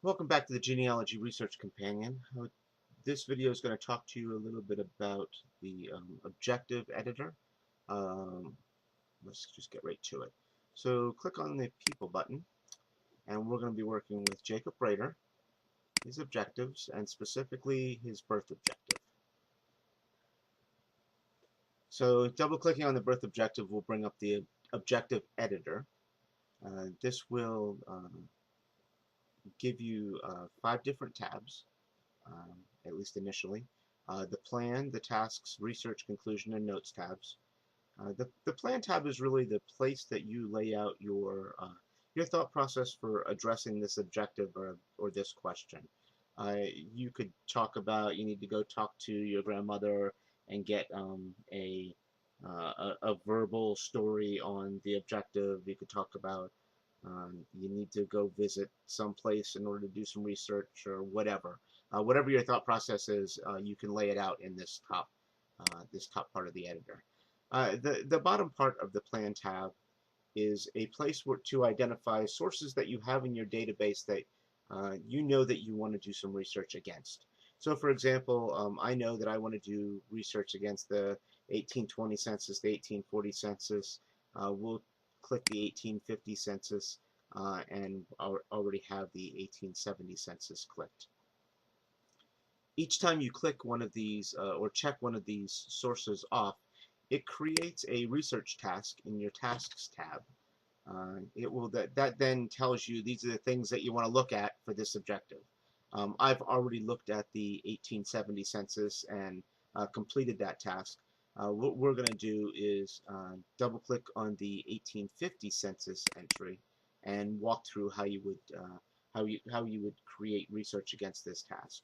Welcome back to the Genealogy Research Companion. This video is going to talk to you a little bit about the Objective Editor. Um, let's just get right to it. So click on the People button, and we're going to be working with Jacob Rader, his objectives, and specifically his birth objective. So double-clicking on the birth objective will bring up the Objective Editor. This will give you 5 different tabs. At least initially. The plan, the tasks, research, conclusion, and notes tabs. The plan tab is really the place that you lay out your thought process for addressing this objective or this question. You could talk about you need to go talk to your grandmother and get a verbal story on the objective. You could talk about you need to go visit some place in order to do some research or whatever. Whatever your thought process is, you can lay it out in this top part of the editor. The bottom part of the plan tab is a place where to identify sources that you have in your database that you know that you want to do some research against. So, for example, I know that I want to do research against the 1820 census, the 1840 census. We'll click the 1850 census and already have the 1870 census clicked. Each time you click one of these or check one of these sources off, it creates a research task in your tasks tab. That then tells you these are the things that you want to look at for this objective. I've already looked at the 1870 census and completed that task. What we're going to do is double click on the 1850 census entry and walk through how you would create research against this task.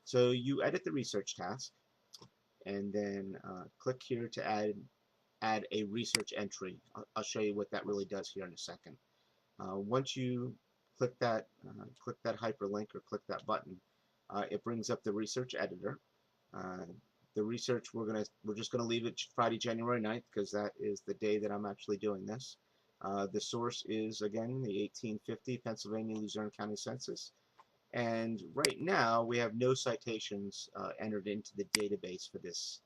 So you edit the research task and then click here to add a research entry. I'll show you what that really does here in a second. Once you click that hyperlink or click that button, it brings up the research editor. The research we're just gonna leave it Friday, January 9th because that is the day that I'm actually doing this. The source is again the 1850 Pennsylvania Luzerne County Census. And right now we have no citations entered into the database for this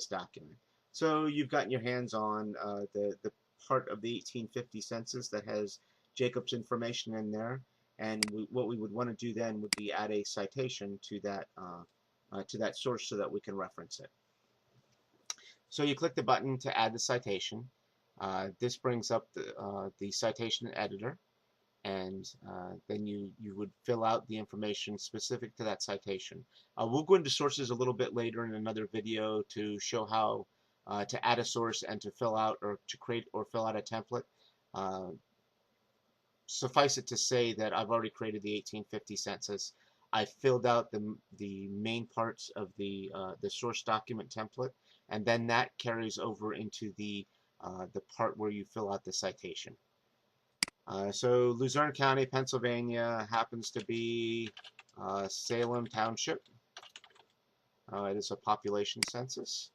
document. So you've gotten your hands on the part of the 1850 census that has Jacob's information in there, and what we would want to do then would be add a citation to that source so that we can reference it. So you click the button to add the citation. This brings up the citation editor, and then you would fill out the information specific to that citation. We'll go into sources a little bit later in another video to show how to add a source and to fill out or to create or fill out a template. Suffice it to say that I've already created the 1850 census. I filled out the main parts of the source document template, and then that carries over into the part where you fill out the citation. So Luzerne County, Pennsylvania happens to be Salem Township. It is a population census.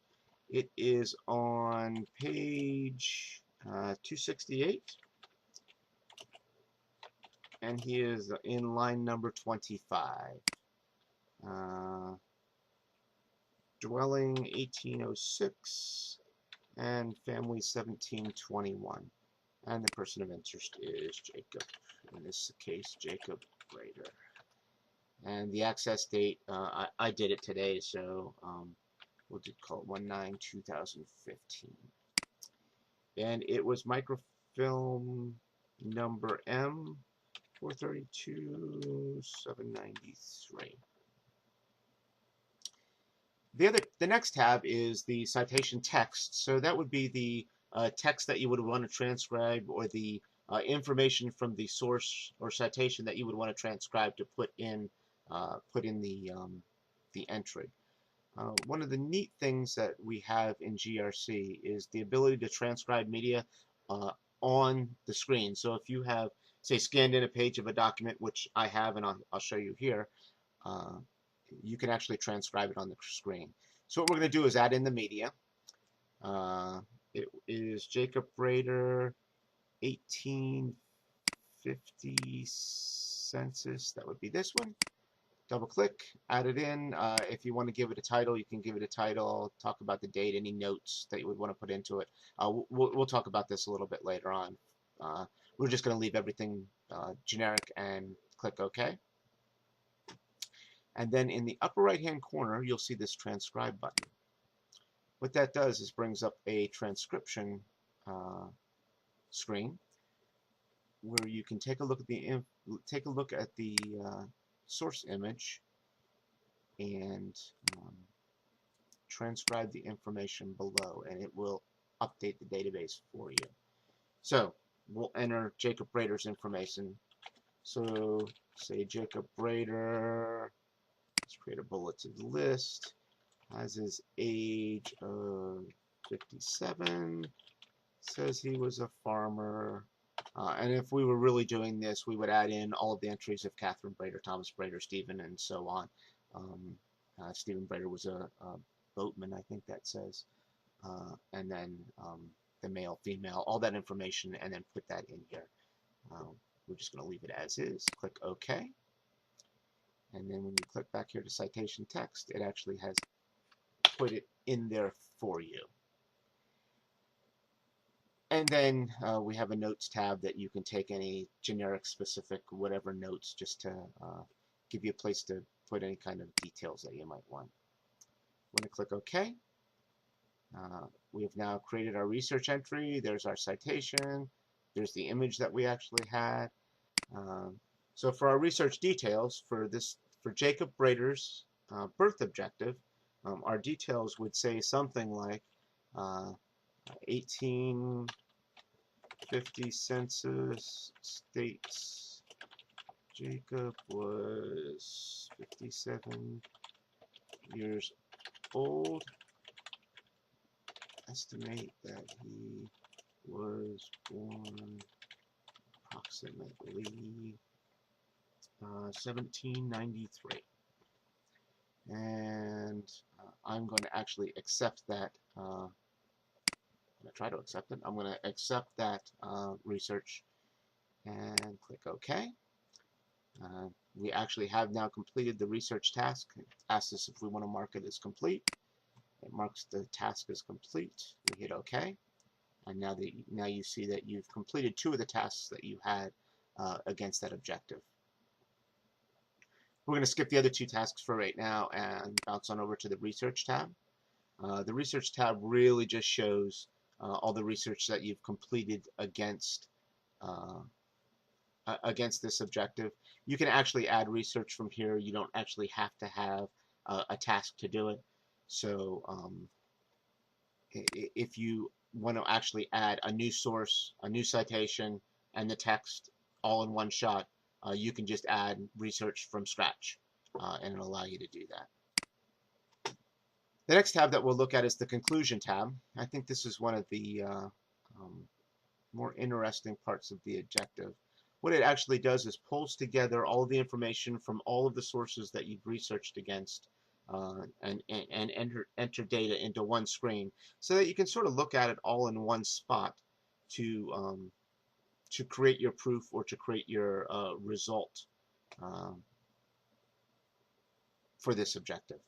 It is on page 268, and he is in line number 25. Dwelling 1806 and family 1721. And the person of interest is Jacob. In this case, Jacob Rader. And the access date, I did it today, so we'll just call it 1/9/2015. And it was microfilm number M 432-793. The next tab is the citation text. So that would be the text that you would want to transcribe, or the information from the source or citation that you would want to transcribe to put in the entry. One of the neat things that we have in GRC is the ability to transcribe media on the screen. So if you have, say, scanned in a page of a document, which I have, and I'll show you here, you can actually transcribe it on the screen. So what we're going to do is add in the media. It is Jacob Rader 1850 census, that would be this one. Double click, add it in. If you want to give it a title, you can give it a title, talk about the date, any notes that you would want to put into it. We'll talk about this a little bit later on. We're just going to leave everything generic and click OK. And then in the upper right hand corner, you'll see this transcribe button. What that does is brings up a transcription screen where you can take a look at the source image and transcribe the information below, and it will update the database for you. So we'll enter Jacob Brader's information. So say Jacob Brader, let's create a bulleted list, has his age of 57, says he was a farmer, and if we were really doing this, we would add in all of the entries of Catherine Brader, Thomas Brader, Stephen, and so on. Stephen Brader was a boatman, I think that says, and then the male, female, all that information, and then put that in here. We're just going to leave it as is. Click OK. And then when you click back here to citation text, it actually has put it in there for you. And then we have a notes tab that you can take any generic, specific, whatever notes, just to give you a place to put any kind of details that you might want. We're going to click OK. We have now created our research entry. There's our citation. There's the image that we actually had. So for our research details, for Jacob Brader's birth objective, our details would say something like 1850 census states Jacob was 57 years old. Estimate that he was born approximately 1793. And I'm going to actually accept that. I'm going to try to accept it. I'm going to accept that research and click OK. We actually have now completed the research task. It asks us if we want to mark it as complete. It marks the task as complete. We hit OK. And now you see that you've completed 2 of the tasks that you had against that objective. We're going to skip the other 2 tasks for right now and bounce on over to the research tab. The research tab really just shows all the research that you've completed against this objective. You can actually add research from here. You don't actually have to have a task to do it. So if you want to actually add a new source, a new citation, and the text all in one shot, you can just add research from scratch, and it'll allow you to do that. The next tab that we'll look at is the conclusion tab. I think this is one of the more interesting parts of the objective. What it actually does is pulls together all of the information from all of the sources that you've researched against and enter data into one screen so that you can sort of look at it all in one spot to create your proof or to create your result for this objective.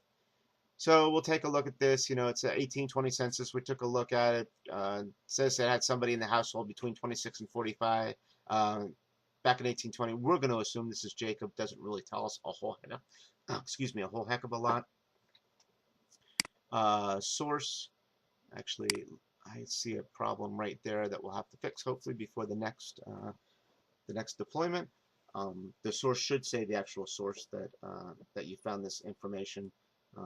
So we'll take a look at this. You know, it's an 1820 census. We took a look at it. It says it had somebody in the household between 26 and 45 back in 1820. We're going to assume this is Jacob. Doesn't really tell us a whole heck of a lot. Source. Actually, I see a problem right there that we'll have to fix hopefully before the next deployment. The source should say the actual source that you found this information.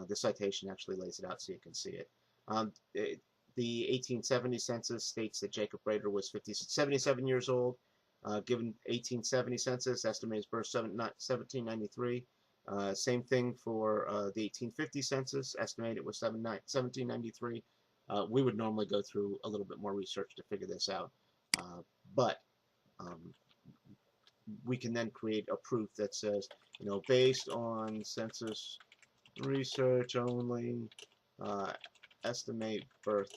The citation actually lays it out so you can see it. The 1870 census states that Jacob Brader was 77 years old. Given 1870 census, estimated birth 1793. Same thing for the 1850 census, estimated was 1793. We would normally go through a little bit more research to figure this out, but we can then create a proof that says, you know, based on census research only, estimate birth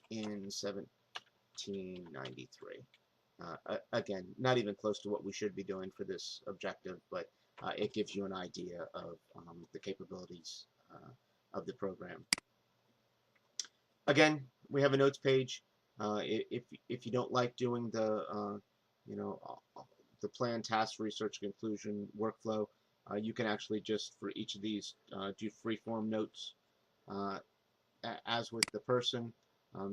in 1793. Again, not even close to what we should be doing for this objective, but it gives you an idea of the capabilities of the program. Again, we have a notes page. If you don't like doing the you know the plan, task, research, conclusion workflow, you can actually just for each of these do free-form notes. Uh, as with the person,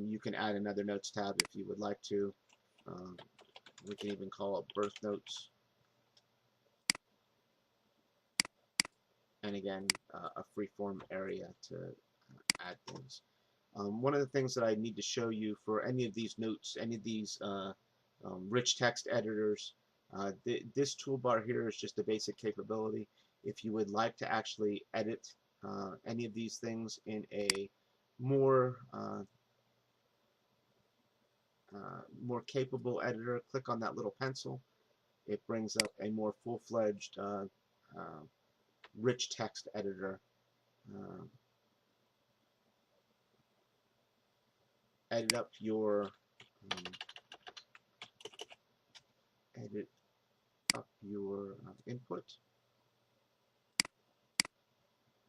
you can add another notes tab if you would like to. Um, we can even call it birth notes. And again, a free-form area to add things. One of the things that I need to show you for any of these notes, any of these rich text editors, this toolbar here is just a basic capability. If you would like to actually edit any of these things in a more more capable editor, click on that little pencil. It brings up a more full-fledged rich text editor. Edit up your input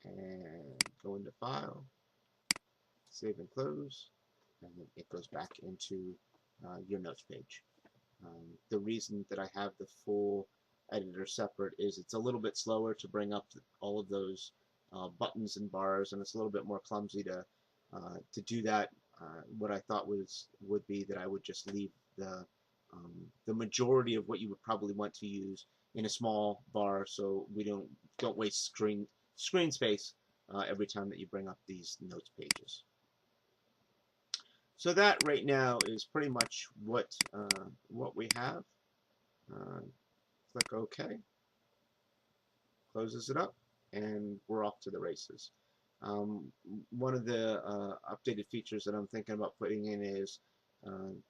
and go into File, Save and Close, and then it goes back into your notes page. The reason that I have the full editor separate is it's a little bit slower to bring up all of those buttons and bars, and it's a little bit more clumsy to do that. What I thought would be that I would just leave the majority of what you would probably want to use in a small bar, so we don't waste screen space every time that you bring up these notes pages. So that right now is pretty much what we have. Click OK, closes it up, and we're off to the races. One of the updated features that I'm thinking about putting in is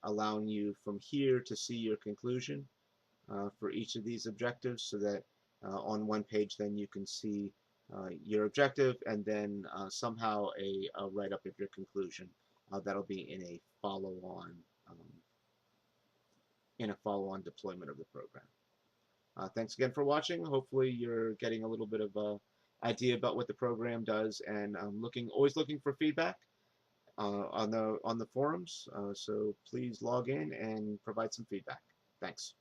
allowing you from here to see your conclusion for each of these objectives, so that on one page then you can see your objective, and then somehow a write-up of your conclusion. That'll be in a follow-on deployment of the program. Thanks again for watching. Hopefully you're getting a little bit of a idea about what the program does, and always looking for feedback on the forums. So please log in and provide some feedback. Thanks.